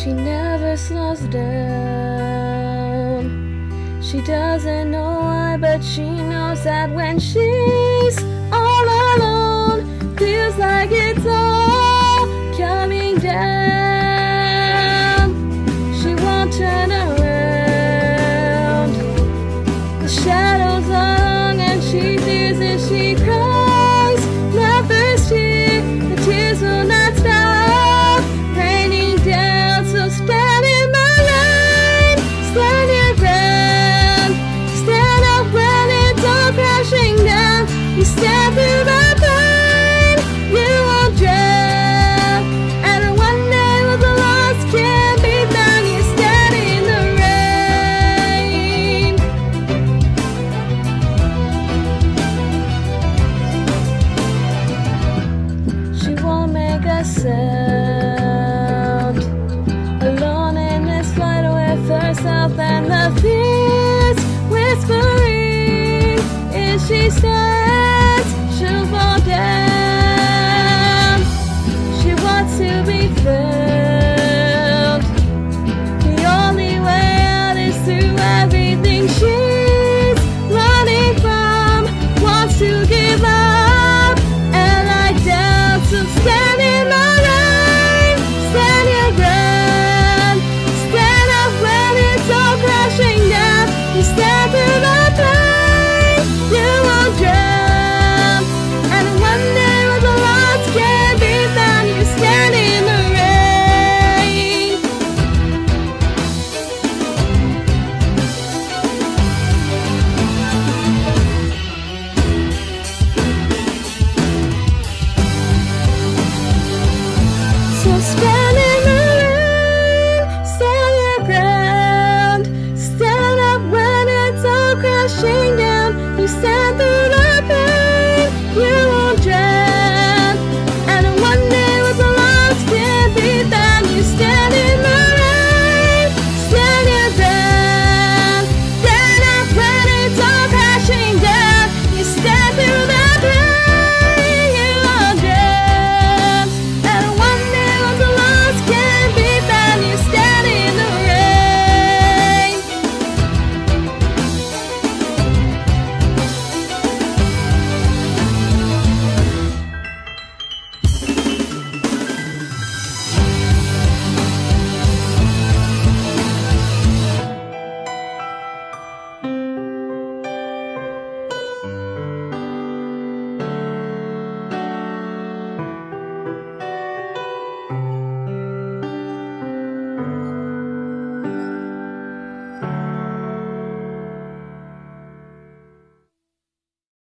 She never slows down. She doesn't know why, but she knows that when she's all alone, feels like it's all coming down. She won't turn around. The shadows are long and she fears if she cries. Not first tear, the tears will not stop raining down. So stand in the rain, stand your ground, stand up when it's all crashing down. You stand through the pain, you won't drown. And one day when the lost can't be found, you stand in the rain. She won't make a sound, alone in this fight with herself and the fears whispering. If she stands, she'll fall down. She wants to be found. The only way out is through everything she's running from. Wants to give up and lie down. So stand in the rain, stand your ground, stand up when it's all crashing down. You stand through the pain, you won't drown. And one day when the lost can't be found, you stand in the rain. So stand in the rain, stand your ground, stand up when it's all crashing down. You stand through